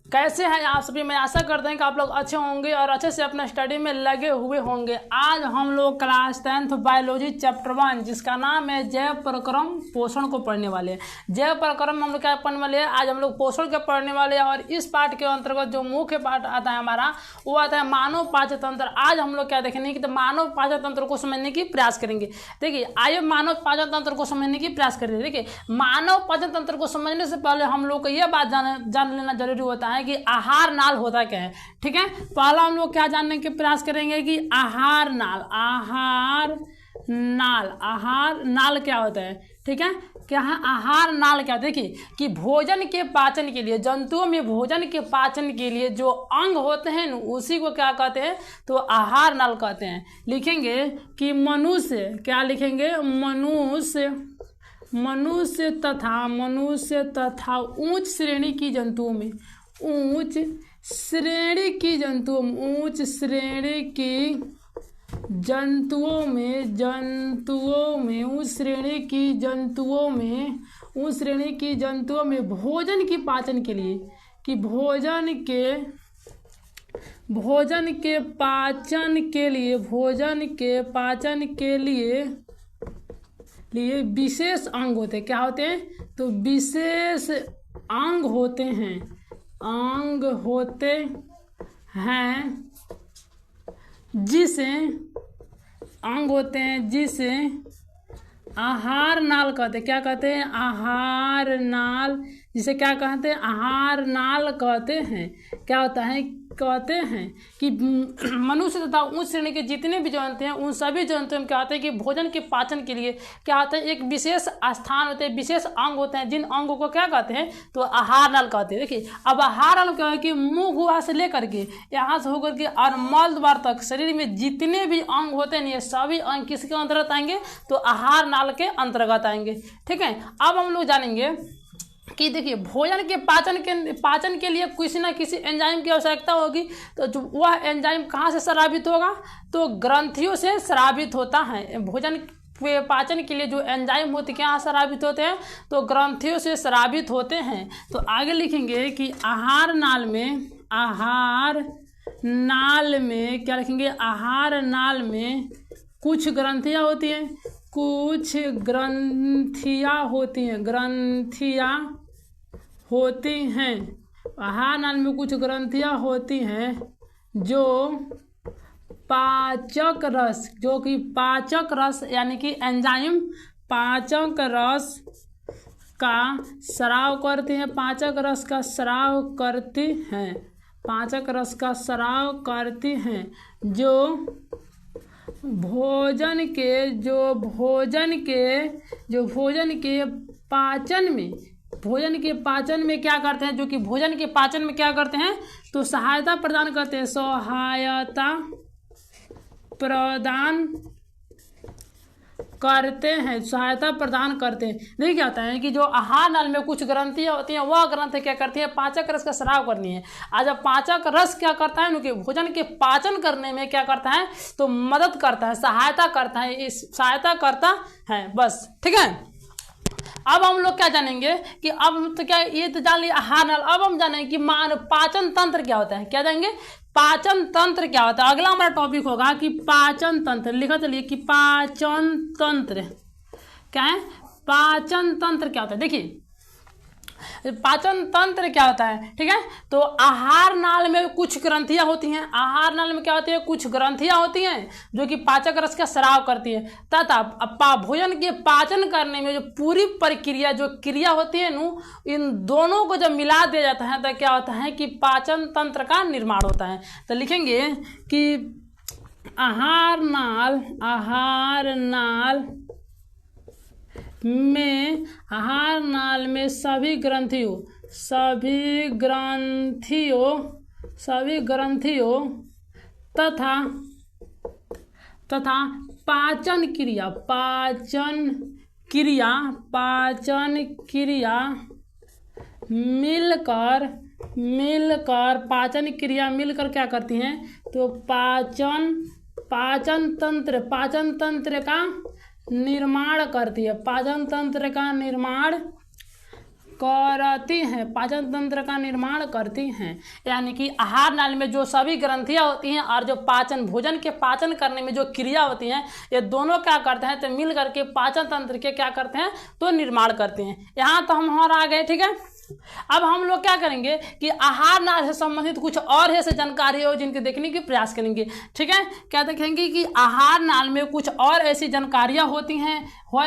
कैसे हैं आप सभी। मैं आशा करते हैं कि आप लोग अच्छे होंगे और अच्छे से अपना स्टडी में लगे हुए होंगे। आज हम लोग क्लास 10th बायोलॉजी चैप्टर 1 जिसका नाम है जैव प्रक्रम पोषण को पढ़ने वाले हैं। जैव प्रक्रम हम लोग क्या पढ़ने वाले हैं, आज हम लोग पोषण के पढ़ने वाले हैं। और इस पाठ के अंतर्गत जो मुख्य पाठ आता है हमारा वो आता है मानव पाचन तंत्र। आज हम लोग क्या देखेंगे कि तो मानव पाचन तंत्र को समझने की प्रयास करेंगे। देखिए आइए मानव पाचन तंत्र को समझने की प्रयास करेंगे। देखिए मानव पाचन तंत्र को समझने से पहले हम लोग को यह बात जान लेना जरूरी होता है कि आहार नाल होता क्या है। ठीक है, पहला हम लोग क्या जानने के प्रयास करेंगे कि आहार नाल क्या होता है। ठीक है, क्या है आहार नाल क्या। देखिए कि भोजन के पाचन के लिए, जंतुओं में भोजन के पाचन के लिए जो अंग होते हैं उसी को क्या कहते हैं, तो आहार नाल कहते हैं। लिखेंगे कि मनुष्य, क्या लिखेंगे, मनुष्य तथा उच्च श्रेणी की जंतुओं में, उच्च श्रेणी की जंतुओं में भोजन के पाचन के लिए, कि भोजन के पाचन के लिए विशेष अंग होते हैं। क्या होते हैं, तो विशेष अंग होते हैं जिसे आहार नाल कहते हैं। क्या कहते हैं, आहार नाल, जिसे क्या कहते हैं, आहार नाल कहते हैं। क्या होता है, कहते हैं कि मनुष्य तथा उच्च श्रेणी के जितने भी जंतु हैं उन सभी जंतुओं में क्या होता है कि भोजन के पाचन के लिए क्या होता है, एक विशेष स्थान होते हैं, विशेष अंग होते हैं, जिन अंगों को क्या कहते हैं, तो आहार नाल कहते हैं। देखिए अब आहार नाल क्या है कि मुंह गुहा से लेकर के यहाँ से होकर के और मल द्वार तक शरीर में जितने भी अंग होते हैं ये सभी अंग किसके अंतर्गत आएंगे, तो आहार नाल के अंतर्गत आएंगे। ठीक है, अब हम लोग जानेंगे कि देखिए भोजन के पाचन के लिए किसी न किसी एंजाइम की आवश्यकता होगी। तो जो वह एंजाइम कहाँ से स्रावित होगा, तो ग्रंथियों से स्रावित होता है। भोजन के पाचन के लिए जो एंजाइम होते हैं कहाँ स्रावित होते हैं, तो ग्रंथियों से स्रावित होते हैं। तो आगे लिखेंगे कि आहार नाल में क्या लिखेंगे, आहार नाल में कुछ ग्रंथियाँ होती हैं, आहार नाल में कुछ ग्रंथियाँ होती हैं जो पाचक रस यानी कि एंजाइम पाचक रस का स्राव करते हैं, पाचक रस का स्राव करती हैं, जो भोजन के पाचन में क्या करते हैं, जो कि भोजन के पाचन में क्या करते हैं, तो सहायता प्रदान करते हैं। सहायता प्रदान करते हैं। देखिए क्या होता है कि जो आहार नाल में कुछ ग्रंथियाँ होती हैं, वह ग्रंथि क्या करती है, पाचक रस का स्राव करनी है। आज जब पाचक रस क्या करता है, उनके भोजन के पाचन करने में क्या करता है, तो मदद करता है, सहायता करता है। बस ठीक है, अब हम लोग क्या जानेंगे कि अब तो क्या ये तो जान लिया आहार नाल। अब हम जानेंगे कि पाचन तंत्र क्या होता है। क्या जानेंगे, पाचन तंत्र क्या होता है। अगला हमारा टॉपिक होगा कि पाचन तंत्र। लिखा चलिए कि पाचन तंत्र क्या है, पाचन तंत्र क्या होता है। देखिए पाचन तंत्र क्या होता है, ठीक है। तो आहार नाल में कुछ ग्रंथियां होती हैं, आहार नाल में क्या होती है, कुछ ग्रंथियां होती हैं जो कि पाचक रस का स्राव करती है, तथा भोजन के पाचन करने में जो पूरी प्रक्रिया जो क्रिया होती है इन दोनों को जब मिला दिया जाता है तो क्या होता है कि पाचन तंत्र का निर्माण होता है। तो लिखेंगे कि आहार नाल में सभी ग्रंथियों तथा पाचन क्रिया मिलकर क्या करती हैं, तो पाचन तंत्र का निर्माण करती है। पाचन तंत्र का निर्माण करती हैं, पाचन तंत्र का निर्माण करती हैं। यानी कि आहार नाली में जो सभी ग्रंथियां होती हैं और जो पाचन भोजन के पाचन करने में जो क्रिया होती हैं, ये दोनों क्या करते हैं तो मिल करके पाचन तंत्र के क्या करते हैं तो निर्माण करते हैं। यहाँ तो हम हमारा आ गए, ठीक है। अब हम लोग क्या करेंगे कि आहार नाल से संबंधित कुछ और ऐसे जानकारी हो जिनके देखने की प्रयास करेंगे, ठीक है। क्या देखेंगे कि आहार नाल में कुछ और ऐसी जानकारियां होती हैं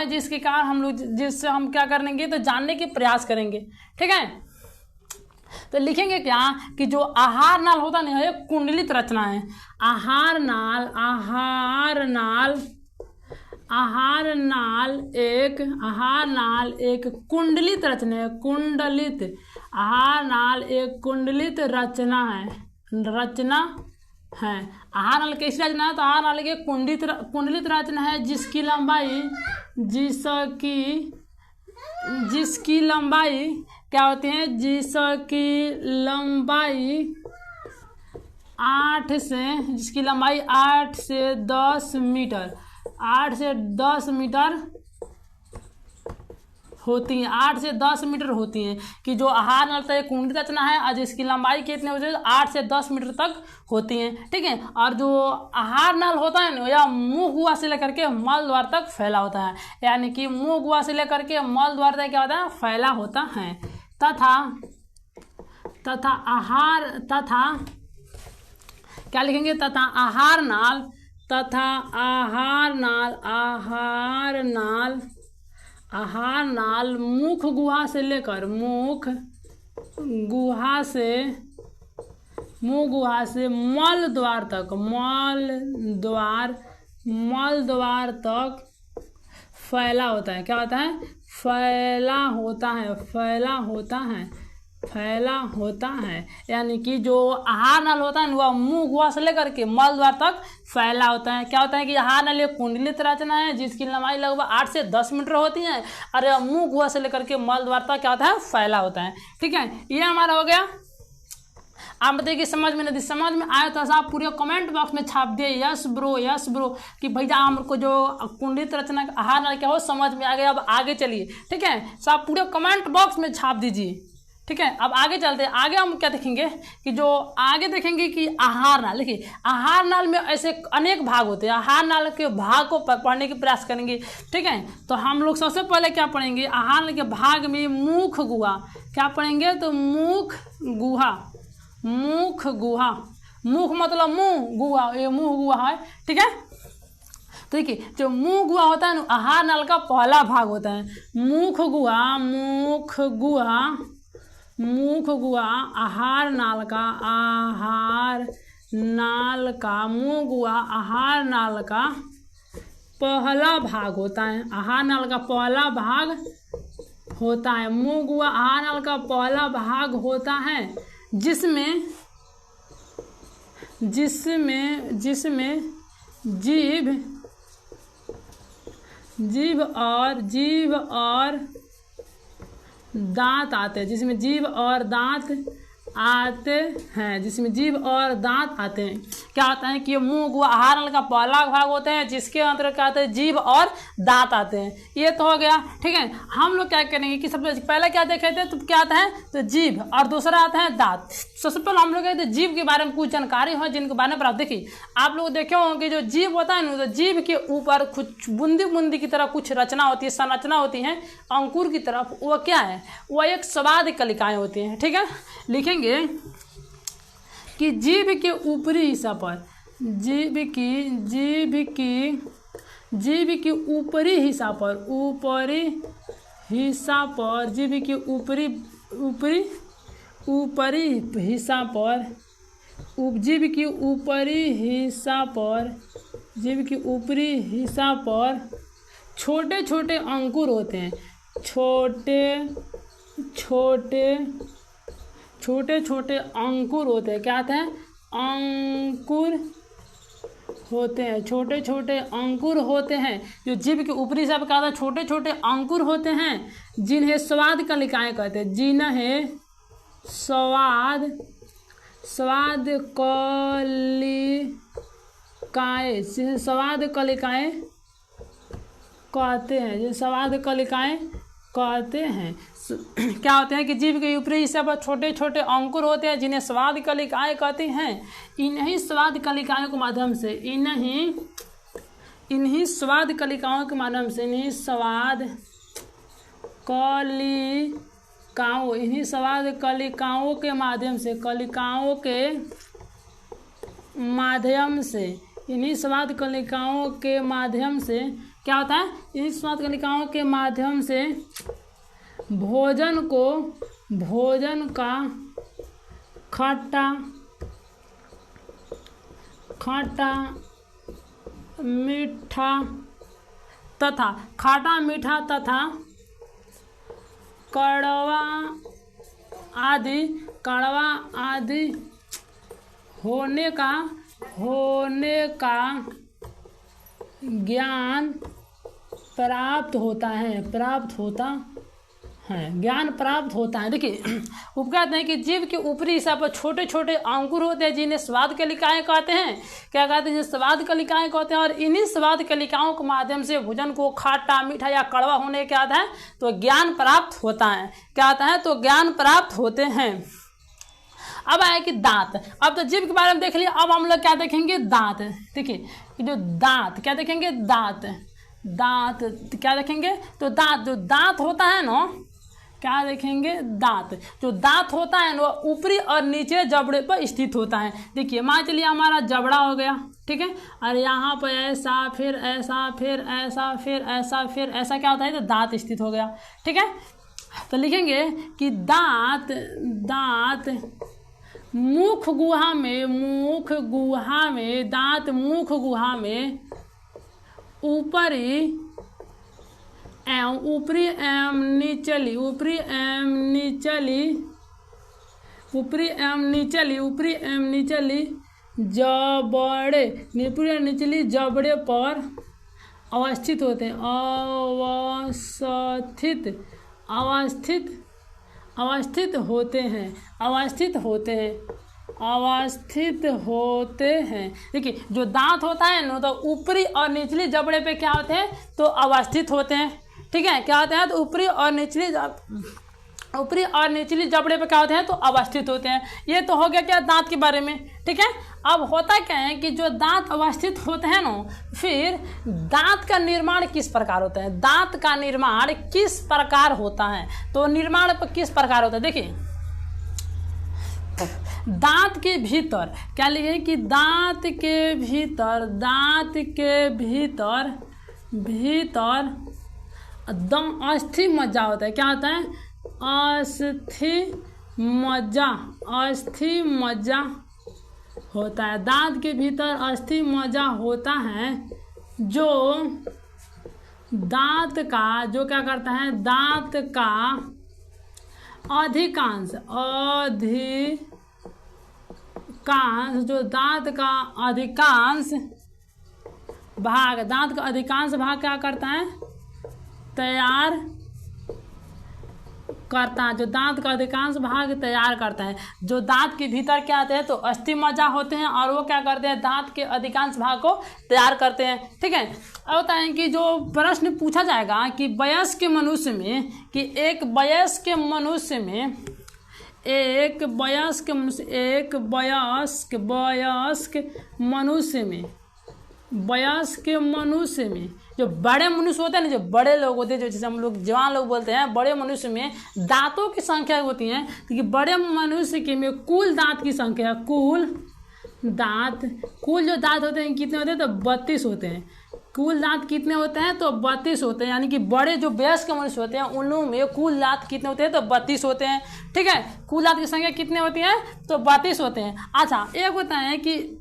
जिसके कारण हम लोग जिससे हम क्या करेंगे तो जानने की प्रयास करेंगे, ठीक है। तो लिखेंगे क्या कि जो आहार नाल होता नहीं है कुंडलित रचना है। आहार नाल एक कुंडलित रचना है। आहार नाल एक कुंडलित रचना है। आहार नाल कैसी रचना है तो आहार नाल एक कुंडलित रचना है जिसकी लंबाई क्या होती है, जिसकी लंबाई 8 से 10 मीटर होती हैं। 8 से 10 मीटर होती हैं कि जो आहार नल तक कुंडलित रचना है और जिसकी लंबाई कितनी होती है 8 से 10 मीटर तक होती हैं, ठीक है। और जो आहार नल होता है ना यह मुंह गुहा से लेकर के मल द्वार तक फैला होता है। यानी कि मुंह गुहा से लेकर के मल द्वार तक क्या होता है फैला होता है। तथा क्या लिखेंगे, तथा आहार नाल मुख गुहा से मल द्वार तक फैला होता है। क्या होता है, फैला होता है। यानी कि जो आहार नल होता है ना वह मुंह गुहा से लेकर के मल द्वार तक फैला होता है। क्या होता है कि आहार नल एक कुंडलित रचना है जिसकी लंबाई लगभग 8 से 10 मीटर होती है और यह मुंह गुहा से लेकर के मल द्वार तक क्या होता है फैला होता है, ठीक है। ये हमारा हो गया। आप बताइए कि समझ में नहीं समझ में आया तो आप पूरे कमेंट बॉक्स में छाप दिए यस ब्रो कि भैया हमको जो कुंडलित रचना आहार नल क्या हो समझ में आ गया। अब आगे चलिए, ठीक है। तो आप पूरे कमेंट बॉक्स में छाप दीजिए, ठीक है। अब आगे चलते हैं। आगे हम क्या देखेंगे कि जो आगे देखेंगे कि आहार नाल, देखिए आहार नाल में ऐसे अनेक भाग होते हैं। आहार नाल के भाग को पढ़ने की प्रयास करेंगे, ठीक है। तो हम लोग सबसे पहले क्या पढ़ेंगे, आहार नाल के भाग में मुख गुहा क्या पढ़ेंगे तो मुख मुख मतलब मुंह गुहा, ये मुंह गुहा है, ठीक है। तो देखिए जो मुंह गुहा होता है ना आहार नाल का पहला भाग होता है। मुख गुहा आहार नाल का पहला भाग होता है। आहार नाल का पहला भाग होता है। मुंह गुहा आहार नाल का पहला भाग होता है जिसमें जीभ और दांत आते हैं। जिसमें जीभ और दांत आते हैं। क्या होता है कि मुंह गुहा आहार नल का पहला भाग होते हैं जिसके अंतर्गत क्या आते हैं जीभ और दांत आते हैं। ये तो हो गया, ठीक है। हम लोग क्या करेंगे कि सबसे पहले क्या देखे थे तो क्या आता है तो जीभ और दूसरा आता है दांत। सबसे पहले हम लोग कहते हैं जीभ के बारे में कुछ जानकारी हो जिनके बारे में आप देखिए। आप लोग देखे होंगे जो जीभ होता है ना तो जीभ के ऊपर कुछ बूंदी की तरह कुछ रचना होती है, संरचना होती है अंकुर की तरफ। वो क्या है, वह एक स्वाद कलिकाएं होती हैं, ठीक है। लिखेंगे कि जीभ के ऊपरी हिस्सा पर जीभ के ऊपरी हिस्सा पर छोटे छोटे अंकुर होते हैं। छोटे अंकुर होते हैं। क्या होते हैं, अंकुर होते हैं। छोटे अंकुर होते हैं जो जीभ के ऊपरी हिस्सा पर क्या होता है छोटे छोटे अंकुर होते हैं जिन्हें स्वाद कलिकाएं कहते हैं। जिन्हें स्वाद कलिकाएं कहते हैं। क्या होते हैं कि जीभ के ऊपरी हिस्से पर छोटे छोटे अंकुर होते हैं जिन्हें स्वाद कलिकाएं कहती हैं। इन्हीं स्वाद कलिकाओं के माध्यम से इन्हीं स्वाद कलिकाओं के माध्यम से इन्हीं स्वाद कलिकाओं के माध्यम से इन्हीं स्वाद कलिकाओं के माध्यम से क्या होता है, इन्हीं स्वाद कलिकाओं के माध्यम से भोजन का खट्टा मीठा तथा कड़वा आदि होने का ज्ञान प्राप्त होता है। देखिए वो कहते हैं कि जीभ के ऊपरी हिस्सा पर छोटे छोटे अंकुर होते हैं जिन्हें स्वाद कलिकाएं कहते हैं। क्या कहते हैं, जिन्हें स्वाद कलिकाएं कहते हैं। और इन्हीं स्वाद कलिकाओं के माध्यम से भोजन को खट्टा मीठा या कड़वा होने क्या आता है तो ज्ञान प्राप्त होता है। क्या आता है तो ज्ञान प्राप्त होते हैं। अब आया कि दांत। अब तो जीभ के बारे में देख लिया, अब हम लोग क्या देखेंगे, दांत। देखिए जो दांत क्या देखेंगे, दांत क्या देखेंगे तो दांत, जो दांत होता है ना, क्या देखेंगे, दांत। जो दांत होता है ना वो ऊपरी और नीचे जबड़े पर स्थित होता है। देखिए मान चलिए हमारा जबड़ा हो गया, ठीक है, और यहाँ पर ऐसा फिर ऐसा फिर ऐसा फिर ऐसा फिर ऐसा क्या होता है तो दांत स्थित हो गया। ठीक है, तो लिखेंगे कि दांत मुख गुहा में ऊपरी एवं निचली जबड़े पर अवस्थित होते हैं। अवस्थित होते हैं। देखिए जो दांत होता है ना तो ऊपरी और निचली जबड़े पे क्या होते हैं तो अवस्थित होते हैं। ठीक है, क्या होते हैं तो ऊपरी और निचली जबड़े पे क्या होते हैं तो अवस्थित होते हैं। ये तो हो गया क्या दांत के बारे में। ठीक है, अब होता क्या है कि जो दांत अवस्थित होते हैं ना, फिर दांत का निर्माण किस प्रकार होता है, दांत का निर्माण किस प्रकार होता है, तो निर्माण पर किस प्रकार होता है। देखिए दांत के भीतर क्या लिखे कि दांत के भीतर अस्थि मज्जा होता है। क्या होता है, अस्थि मज्जा होता है। दांत के भीतर अस्थि मज्जा होता है जो दांत का जो क्या करता है, दांत का अधिकांश जो दांत का अधिकांश भाग क्या करता है, तैयार करता है। जो दांत का अधिकांश भाग तैयार करता है। जो दांत के भीतर क्या आते हैं तो अस्थि मज्जा होते हैं और वो क्या करते हैं, दांत के अधिकांश भाग को तैयार करते हैं। ठीक है, अब होता है कि जो प्रश्न पूछा जाएगा कि वयस्क मनुष्य में जो बड़े मनुष्य होते हैं ना, जो बड़े लोग होते हैं, जो जैसे हम लोग जवान लोग बोलते हैं, बड़े मनुष्य में दांतों की संख्या होती है। क्योंकि बड़े मनुष्य के में कुल दांत की संख्या, कुल जो दांत होते हैं कितने होते हैं तो 32 होते हैं। कुल दांत कितने होते हैं तो 32 होते हैं। यानी कि बड़े जो वयस्क मनुष्य होते हैं उन लोगों में कुल दांत कितने होते हैं तो 32 होते हैं। ठीक है, कुल दांत की संख्या कितने होती है तो 32 होते हैं। अच्छा, एक होता है कि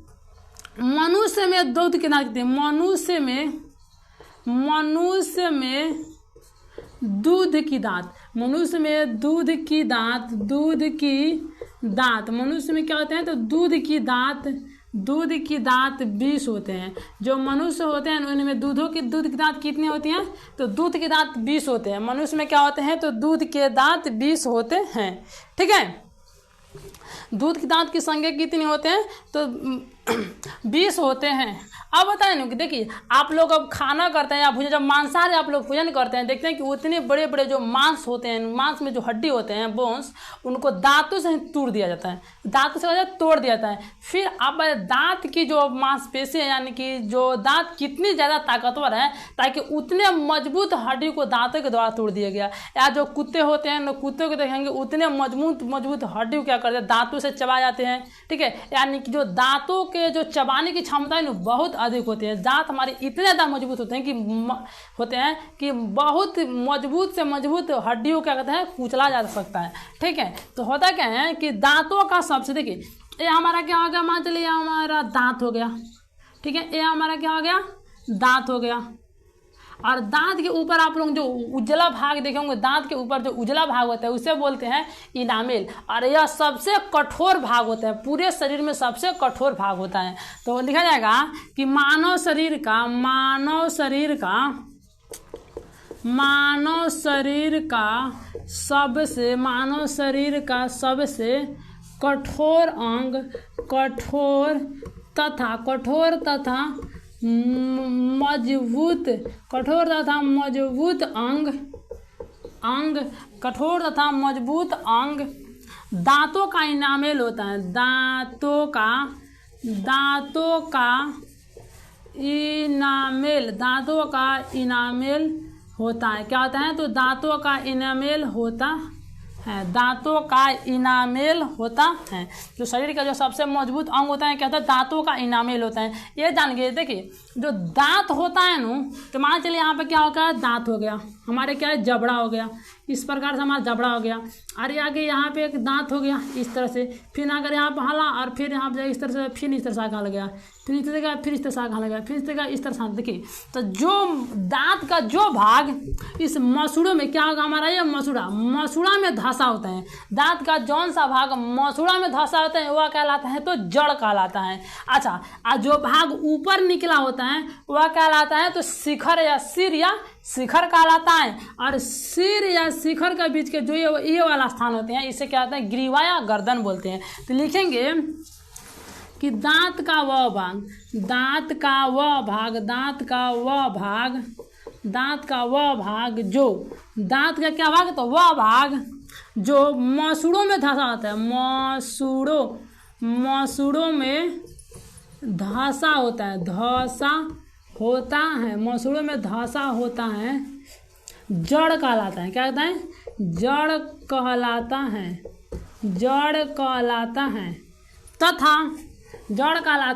मनुष्य में दूध के दांत कितने, मनुष्य में दूध की दांत, मनुष्य में दूध की दांत मनुष्य में क्या होते हैं तो दूध की दांत 20 होते हैं। जो मनुष्य होते हैं उनमें दूध की दांत कितनी होती हैं तो दूध के दांत 20 होते हैं। मनुष्य में क्या होते हैं तो दूध के दांत 20 होते हैं। ठीक है, दूध के दांत की संख्या कितनी होते हैं तो 20 होते हैं। अब बताएं ना कि देखिए आप लोग अब खाना करते हैं या भोजन, जब मांसाहारी आप लोग भोजन करते हैं, देखते हैं कि उतने बड़े बड़े जो मांस होते हैं, मांस में जो हड्डी होते हैं, बोन्स, उनको दांतों से तोड़ दिया जाता है, दांतों से तोड़ दिया जाता है। फिर आप दांत की जो मांसपेशी है, यानी कि जो दांत कितनी ज़्यादा ताकतवर है ताकि उतने मजबूत हड्डी को दांतों के द्वारा तोड़ दिया गया। या जो कुत्ते होते हैं, कुत्तों को देखेंगे उतने मजबूत हड्डी को क्या करते हैं, दांतों से चबा जाते हैं। ठीक है, यानी कि जो दांतों के जो चबाने की क्षमता है ना बहुत अधिक होती है। दांत हमारे इतने ज़्यादा मजबूत होते हैं कि बहुत मजबूत से मजबूत हड्डियों क्या कहते हैं कुचला जा सकता है। ठीक है, तो होता क्या है कि दांतों का सबसे, देखिए ये हमारा क्या हो गया, मान चलिए हमारा दांत हो गया। ठीक है, ये हमारा क्या हो गया, दांत हो गया। और दांत के ऊपर आप लोग जो उजला भाग देखे होंगे, दांत के ऊपर जो उजला भाग होता है उसे बोलते हैं इनामेल। और यह सबसे कठोर भाग होता है, पूरे शरीर में सबसे कठोर भाग होता है। तो लिखा जाएगा कि मानव शरीर का सबसे कठोर अंग, कठोर तथा मजबूत अंग दांतों का इनामेल होता है। दांतों का इनामेल होता है। क्या होता है, तो दांतों का इनामेल होता है। जो शरीर का जो सबसे मजबूत अंग होता है, क्या होता है, दांतों का इनामेल होता है। ये जान गए। देखिए जो दांत होता है ना, तो मान चलिए यहाँ पे क्या हो गया, दांत हो गया हमारे, क्या है, जबड़ा हो गया। इस प्रकार से हमारा जबड़ा हो गया। और आगे यहाँ पे एक दांत हो गया इस तरह से। फिर अगर यहाँ पर हाला और फिर यहाँ पे इस तरह से, फिर इस तरह से आगे गया, फिर इस तरह का, फिर इस तरह से आगे गया, फिर इस तरह का, इस तरह से। देखिए तो जो दांत का जो भाग इस मसूड़ों में क्या होगा हमारा, ये मसूड़ा में धंसा होता है। दांत का जौन सा भाग मसूड़ा में धंसा होता है वह कहलाता है तो जड़ कहलाता है। अच्छा, और जो भाग ऊपर निकला होता है वह कहलाता है तो शिखर या सिर या शिखर कहलाता है। और सिर या शिखर के बीच के जो ये वाला स्थान होते हैं इसे क्या कहते हैं, ग्रीवा या गर्दन बोलते हैं। तो लिखेंगे कि दांत का वह भाग जो दांत का क्या भाग, तो वह भाग जो मसूड़ों में धंसा होता है, मसूड़ों में धंसा होता है, जड़ कहलाता है। क्या कहता है, जड़ कहलाता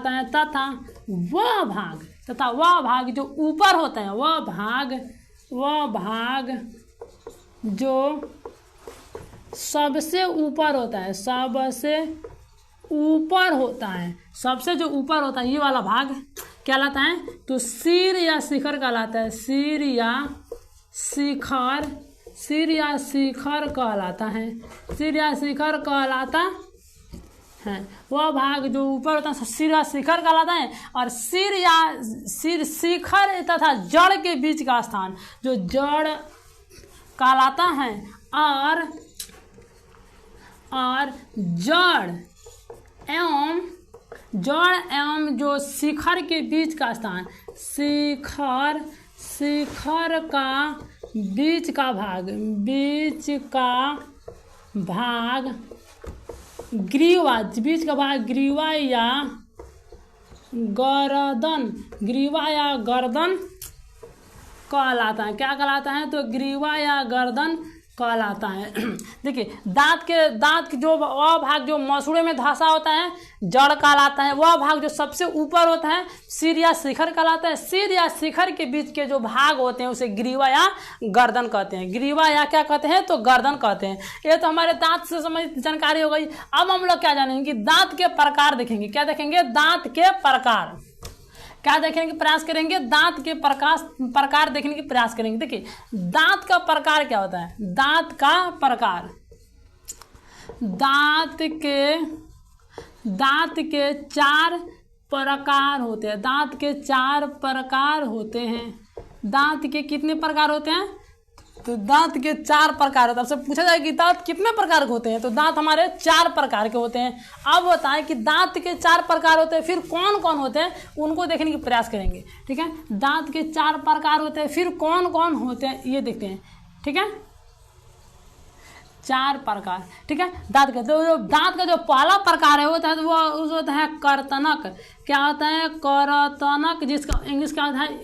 है तथा वह भाग जो ऊपर होता है, वह भाग जो सबसे ऊपर होता है, सबसे जो ऊपर होता है ये वाला भाग क्या कहलाता है, तो सिर या शिखर कहलाता है। सिर या शिखर कहलाता है। वह भाग जो ऊपर होता है सिर या शिखर कहलाता है। और सिर शिखर तथा जड़ के बीच का स्थान जो जड़ कहलाता है। और जड़ एवं जो शिखर के बीच का स्थान, शिखर का बीच का भाग ग्रीवा या गर्दन कहलाता है। क्या कहलाता है, तो ग्रीवा या गर्दन कहलाता है। देखिए दांत के जो वह भाग जो मसूड़े में धंसा होता है जड़ कहलाता है। वह भाग जो सबसे ऊपर होता है सिर या शिखर कहलाता है। सिर या शिखर के बीच के जो भाग होते हैं उसे ग्रीवा या गर्दन कहते हैं। ग्रीवा या क्या कहते हैं, तो गर्दन कहते हैं। ये तो हमारे दांत से संबंधित जानकारी हो गई। अब हम लोग क्या जानेंगे कि दांत के प्रकार देखेंगे। क्या देखेंगे, दांत के प्रकार। क्या देखेंगे, प्रयास करेंगे दांत के प्रकार देखने की प्रयास करेंगे। देखिए दांत का प्रकार क्या होता है, दांत का प्रकार, दांत के 4 प्रकार होते हैं। दांत के 4 प्रकार होते हैं। दांत के कितने प्रकार होते हैं, तो दांत के 4 प्रकार होते हैं। आपसे पूछा जाए कि दांत कितने प्रकार के होते हैं, तो दांत हमारे 4 प्रकार के होते हैं। अब बताएं कि दांत के 4 प्रकार होते हैं, फिर कौन कौन होते हैं उनको देखने की प्रयास करेंगे। ठीक है, दांत के 4 प्रकार होते हैं, फिर कौन कौन होते हैं ये देखते हैं। ठीक है, 4 प्रकार। ठीक है, दांत का तो दांत का जो पहला प्रकार है होता है वो होता है कर्तनक। क्या होता है? कर्तनक, जिसका इंग्लिश क्या होता है?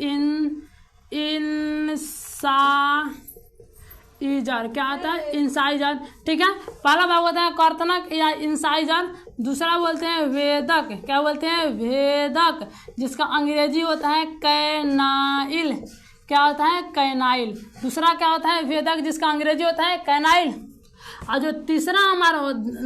इंसाइजर। क्या होता है? इंसाइजर। ठीक है, पहला भाग होता है कर्तनक या इंसाइजर। दूसरा बोलते हैं वेदक। क्या बोलते हैं? वेदक, जिसका अंग्रेजी होता है कैनाइल। क्या होता है? कैनाइल। दूसरा क्या होता है? वेदक, जिसका अंग्रेजी होता है कैनाइल। और जो तीसरा हमारा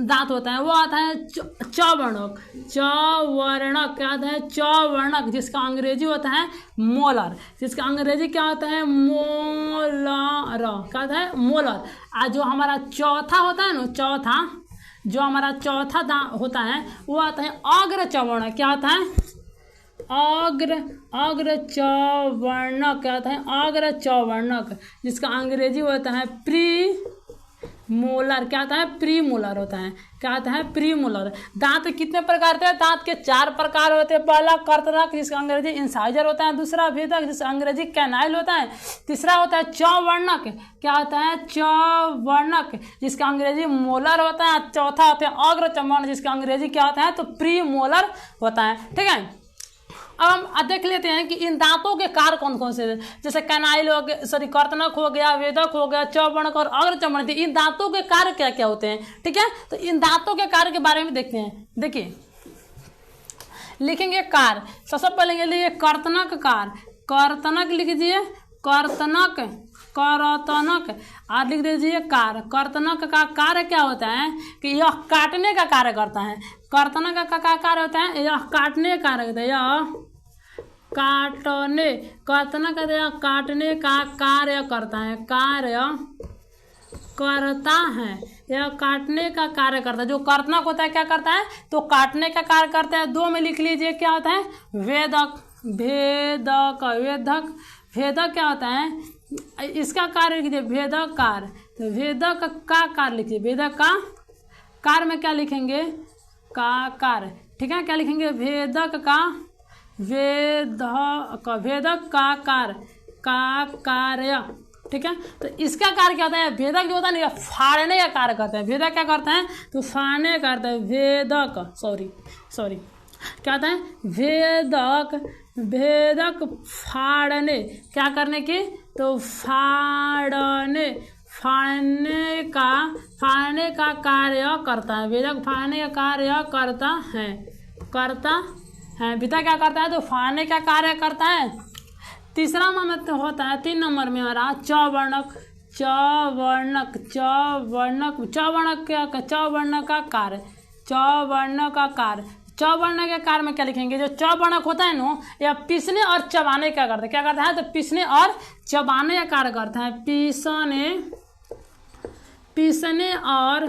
दांत होता है वो आता है चवर्णक। चवर्णक क्या होता है? चवर्णक, जिसका अंग्रेजी होता है मोलर। जिसका अंग्रेजी क्या होता है? मोलर। क्या होता है? मोलर। और जो हमारा चौथा होता है ना, जो हमारा चौथा दांत होता है वो आता है अग्र चवर्णक। क्या होता है? अग्र चवर्णक। क्या होता है? अग्र चवर्णक, जिसका अंग्रेजी होता है मोलर। क्या होता है? प्री मोलर होता है। क्या होता है? Pre molar. दांत कितने प्रकार के? दांत के 4 प्रकार होते हैं। पहला कर्तनक, जिसका अंग्रेजी इंसाइजर होता है। दूसरा भेदक, जिसका अंग्रेजी कैनाइल होता है। तीसरा होता है चवर्णक। क्या होता है? चवर्णक, जिसका अंग्रेजी मोलर होता है। चौथा होता है अग्र चवर्णक, जिसका अंग्रेजी क्या होता है? तो प्री मोलर होता है। ठीक है, अब हम देख लेते हैं कि इन दांतों के कार्य कौन कौन से, जैसे कैनाइल हो गया, सॉरी कर्तनक हो गया, वेदक हो गया, चवर्णक और अग्र चवर्णक। इन दांतों के कार्य क्या क्या होते हैं? ठीक है, तो इन दांतों के कार्य के बारे में देखते हैं। देखिए, लिखेंगे कार्य। सबसे पहले लिए कर्तनक कार्य। कर्तनक लिख दीजिए, कर्तनक और लिख दीजिए कार्य। कर्तनक का कार्य क्या होता है कि यह काटने का कार्य करता है। कर्तनक का कार्य होता है यह काटने का कार्य होता है। यह काटने, कर्तनक यह काटने का कार्य करता है। कार्य करता है, यह काटने का कार्य करता है। जो कर्तनक होता है क्या करता है? तो काटने का कार्य करता है। 2 में लिख लीजिए क्या होता है? वेदक। भेदक, वेदक। भेदक क्या होता है? इसका कार्य लिखिए भेदक कार्य। तो भेदक का कार्य लिखिए। भेदक का कार्य में क्या लिखेंगे? का कार्य। ठीक है, क्या लिखेंगे? भेदक का भेदक का कार्य। ठीक है, तो इसका कार्य क्या होता है? भेदक जो होता है ना, फाड़ने का कार्य करता है। भेदक क्या करता है? तो फाड़ने करता है। भेदक सॉरी क्या होता है? भेदक फाड़ने, क्या करने की? तो फाड़ने का कार्य करता है। भेदक फाड़ने का कार्य करता है। भेदक क्या करता है? तो फाड़ने का कार्य करता है। तीसरा में होता है 3 नंबर में हमारा चवर्णक। चवर्णक का कार्य। चवर्णक के कार्य में क्या लिखेंगे? जो चवर्णक होता है ना, यह पीसने और चबाने का करता है। क्या करता है? तो पीसने और चबाने का कार्य करता है। पीसने और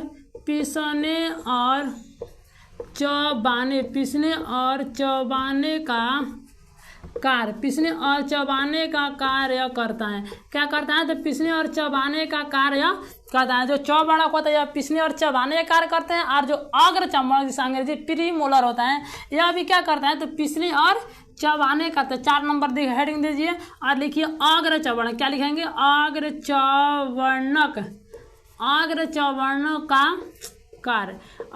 चबाने का कार्य करता है। क्या करता है? तो पीसने और चबाने का कार्य करता है। जो चवर्णक होता है यह पीसने और चबाने का कार्य करते हैं। और जो अग्र चवर्णक, जिसका अंग्रेजी प्री मोलर होता है, यह भी क्या करता है? तो पीसने और चबाने का। तो 4 नंबर हेडिंग दीजिए और लिखिए अग्र चवर्णक। क्या लिखेंगे? अग्र चवर्णक का कार्य।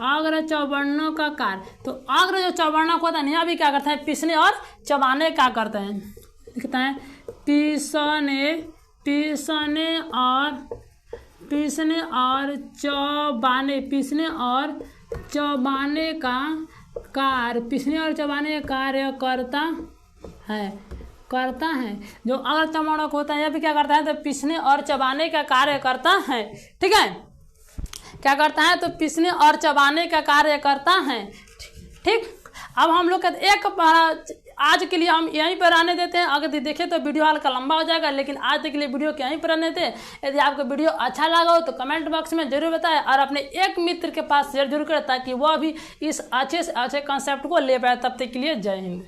अग्र चवर्णक का कार्य। तो अग्र जो चवर्णक होता है यह भी क्या करता है? पीसने और चबाने का करता है। लिखता है पीसने और चबाने का कार्य। पीसने और चबाने का कार्य करता है। जो अग्र चवर्णक होता है यह भी क्या करता है? तो पीसने और चबाने का कार्य करता है। ठीक है, क्या करता है? तो पीसने और चबाने का कार्य करता है। ठीक, अब हम लोग आज के लिए हम यहीं पर रहने देते हैं। अगर देखें तो वीडियो हल्का लंबा हो जाएगा, लेकिन आज के लिए वीडियो के यहीं पर रहने देते हैं। यदि आपको वीडियो अच्छा लगा हो तो कमेंट बॉक्स में जरूर बताएं और अपने एक मित्र के पास शेयर जरूर करें, ताकि वह भी इस अच्छे से अच्छे कॉन्सेप्ट को ले पाए। तब तक के लिए जय हिंद।